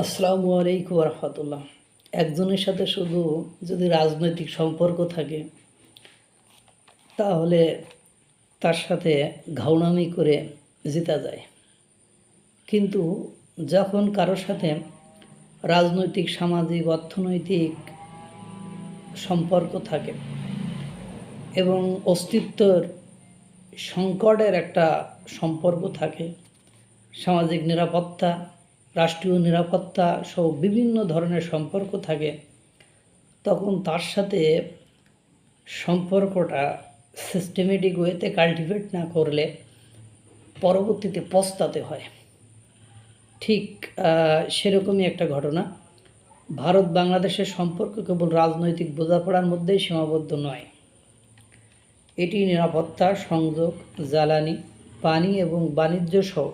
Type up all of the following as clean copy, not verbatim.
আসসালামু আলাইকুম রহমতুল্লাহ। একজনের সাথে শুধু যদি রাজনৈতিক সম্পর্ক থাকে তাহলে তার সাথে ঘাউনামি করে জেতা যায়, কিন্তু যখন কারোর সাথে রাজনৈতিক, সামাজিক, অর্থনৈতিক সম্পর্ক থাকে এবং অস্তিত্বের সংকটের একটা সম্পর্ক থাকে, সামাজিক নিরাপত্তা, রাষ্ট্রীয় নিরাপত্তা সহ বিভিন্ন ধরনের সম্পর্ক থাকে, তখন তার সাথে সম্পর্কটা সিস্টেমেটিক ওয়েতে কাল্টিভেট না করলে পরবর্তীতে পস্তাতে হয়। ঠিক সেরকমই একটা ঘটনা। ভারত বাংলাদেশের সম্পর্ক কেবল রাজনৈতিক বোঝাপড়ার মধ্যেই সীমাবদ্ধ নয়, এটি নিরাপত্তা, সংযোগ, জ্বালানি, পানি এবং বাণিজ্য সহ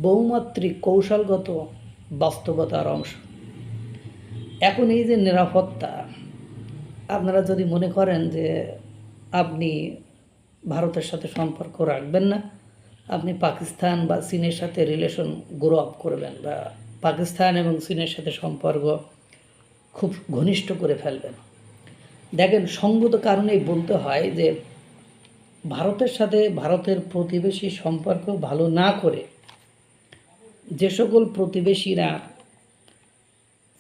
বহুমাত্রিক কৌশলগত বাস্তবতার অংশ। এখন এই যে নিরাপত্তা, আপনারা যদি মনে করেন যে আপনি ভারতের সাথে সম্পর্ক রাখবেন না, আপনি পাকিস্তান বা চীনের সাথে রিলেশন গ্রো আপ করবেন বা পাকিস্তান এবং চীনের সাথে সম্পর্ক খুব ঘনিষ্ঠ করে ফেলবেন। দেখেন, সঙ্গত কারণেই বলতে হয় যে ভারতের সাথে ভারতের প্রতিবেশী সম্পর্ক ভালো না করে যে সকল প্রতিবেশীরা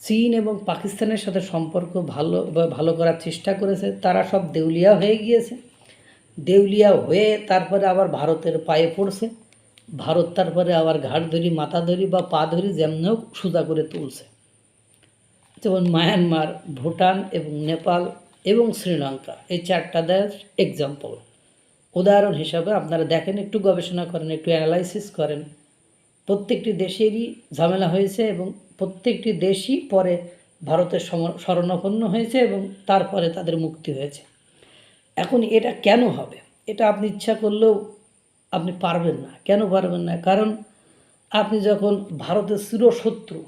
চীন এবং পাকিস্তানের সাথে সম্পর্ক ভালো করার চেষ্টা করেছে তারা সব দেউলিয়া হয়ে গিয়েছে। দেউলিয়া হয়ে তারপরে আবার ভারতের পায়ে পড়ছে, ভারত তারপরে আবার ঘাট ধরি, মাথা ধরি বা পা ধরি যেমন হোক সোজা করে তুলছে। যেমন মায়ানমার, ভুটান এবং নেপাল এবং শ্রীলঙ্কা, এই চারটা দেশ এক্সাম্পল, উদাহরণ হিসাবে আপনারা দেখেন, একটু গবেষণা করেন, একটু অ্যানালাইসিস করেন। প্রত্যেকটি দেশেরই ঝামেলা হয়েছে এবং প্রত্যেকটি দেশই পরে ভারতের শরণাপন্ন হয়েছে এবং তারপরে তাদের মুক্তি হয়েছে। এখন এটা কেন হবে? এটা আপনি ইচ্ছা করলেও আপনি পারবেন না। কেন পারবেন না? কারণ আপনি যখন ভারতের চিরশত্রু,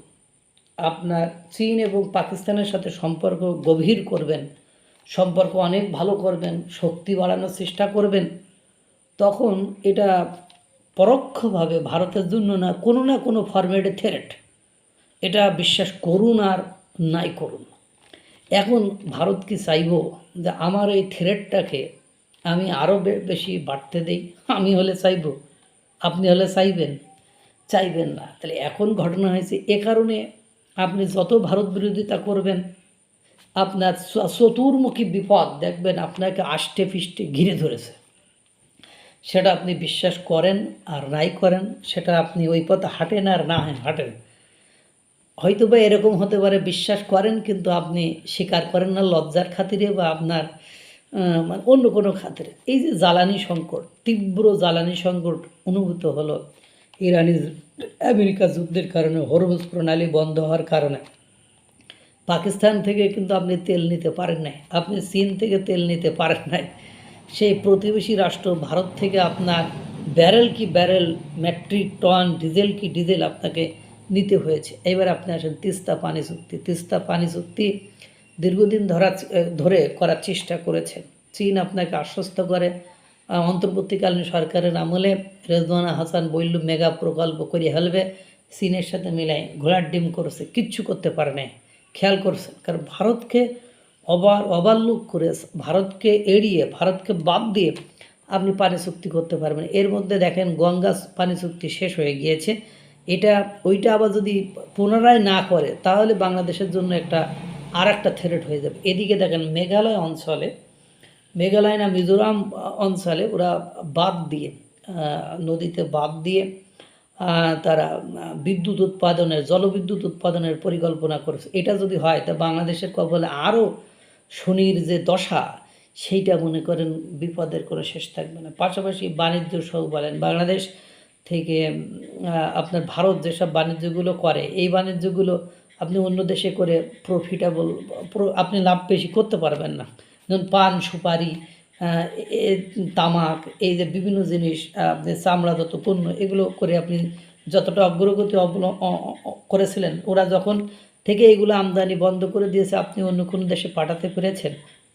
আপনার চীন এবং পাকিস্তানের সাথে সম্পর্ক গভীর করবেন, সম্পর্ক অনেক ভালো করবেন, শক্তি বাড়ানোর চেষ্টা করবেন, তখন এটা পরোক্ষভাবে ভারতের জন্য না কোনো ফরম্যাটে থ্রেট। এটা বিশ্বাস করুন আর নাই করুন। এখন ভারত কি চাইব যে আমার এই থ্রেটটাকে আমি আরও বেশি বাড়তে দেই? আমি হলে চাইব, আপনি হলে চাইবেন না। তাহলে এখন ঘটনা হয়েছে এ কারণে, আপনি যত ভারত বিরোধিতা করবেন আপনার চতুর্মুখী বিপদ দেখবেন আপনাকে আষ্টে পৃষ্ঠে ঘিরে ধরেছে। সেটা আপনি বিশ্বাস করেন আর নাই করেন, সেটা আপনি ওই পথে হাঁটেন আর না হাঁটেন। হয়তো বা এরকম হতে পারে, বিশ্বাস করেন কিন্তু আপনি স্বীকার করেন না লজ্জার খাতিরে বা আপনার মানে অন্য কোনো খাতিরে। এই যে জ্বালানি সংকট, তীব্র জ্বালানি সংকট অনুভূত হলো ইরানি আমেরিকা যুদ্ধের কারণে, হরমুজ প্রণালী বন্ধ হওয়ার কারণে। পাকিস্তান থেকে কিন্তু আপনি তেল নিতে পারেন নাই, আপনি চীন থেকে তেল নিতে পারেন নাই। সেই প্রতিবেশী রাষ্ট্র ভারত থেকে আপনার ব্যারেল কি ব্যারেল, মেট্রিক টন ডিজেল কি ডিজেল আপনাকে নিতে হয়েছে। এবার আপনি আসেন তিস্তা পানি চুক্তি। তিস্তা পানি চুক্তি দীর্ঘদিন ধরে করার চেষ্টা করেছেন। চীন আপনাকে আশ্বস্ত করে অন্তর্বর্তীকালীন সরকারের আমলে রেজওয়ানা হাসান বলল মেগা প্রকল্প করে হেলবে, চীনের সাথে মিলাই ঘোড়ার ডিম করেছে, কিচ্ছু করতে পারে নাই। খেয়াল করছেন, কারণ ভারতকে ওভারলুক করে, ভারতকে এড়িয়ে, ভারতকে বাদ দিয়ে আপনি পানি চুক্তি করতে পারবেন। এর মধ্যে দেখেন গঙ্গা পানি চুক্তি শেষ হয়ে গিয়েছে। ওইটা আবার যদি পুনরায় না করে তাহলে বাংলাদেশের জন্য আর একটা থ্রেট হয়ে যাবে। এদিকে দেখেন মেঘালয় না মিজোরাম অঞ্চলে ওরা বাঁধ দিয়ে, নদীতে বাঁধ দিয়ে তারা জলবিদ্যুৎ উৎপাদনের পরিকল্পনা করেছে। এটা যদি হয় তা বাংলাদেশের কপালে আরও শনির যে দশা, সেইটা মনে করেন বিপদের কোনো শেষ থাকবে না। পাশাপাশি বাণিজ্য সহ বলেন, বাংলাদেশ থেকে আপনার ভারত যেসব বাণিজ্যগুলো করে, এই বাণিজ্যগুলো আপনি অন্য দেশে করে আপনি লাভ বেশি করতে পারবেন না। যেমন পান, সুপারি, তামাক, এই যে বিভিন্ন জিনিস, আপনি চামড়াজাত পণ্য, এগুলো করে আপনি যতটা অগ্রগতি করেছিলেন, ওরা যখন থেকে এগুলো আমদানি বন্ধ করে দিয়েছে, আপনি অন্য কোনো দেশে পাঠাতে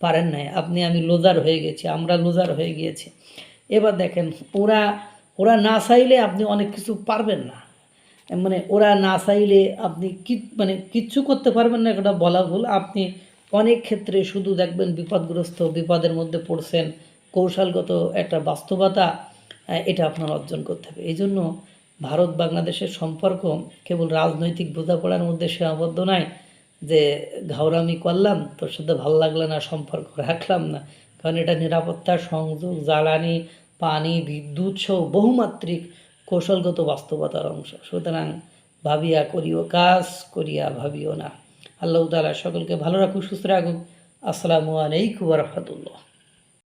পারেন নাই। আমি লোজার হয়ে গেছি, আমরা লোজার হয়ে গিয়েছি। এবার দেখেন, ওরা না চাইলে আপনি অনেক কিছু পারবেন না। মানে ওরা না চাইলে আপনি মানে কিচ্ছু করতে পারবেন না, এটা বলা ভুল। আপনি অনেক ক্ষেত্রে শুধু দেখবেন বিপদগ্রস্ত, বিপদের মধ্যে পড়ছেন, কৌশলগত একটা বাস্তবতা এটা আপনার অর্জন করতে হবে। এই জন্য ভারত বাংলাদেশের সম্পর্ক কেবল রাজনৈতিক বোঝাপড়ার মধ্যে সীমাবদ্ধ নয়, যে ঘাওরামি করলাম, তোর সাথে ভালো লাগলো না, সম্পর্ক রাখলাম না। কারণ এটা নিরাপত্তা, সংযোগ, জ্বালানি, পানি, বিদ্যুৎ সহ বহুমাত্রিক কৌশলগত বাস্তবতার অংশ। সুতরাং ভাবিয়া করিও কাজ, করিয়া ভাবিও না। আল্লাহ তাআলা সকলকে ভালো রাখুক, সুস্থ রাখুক। আসসালামু আলাইকুম ওয়া রাহমাতুল্লাহ।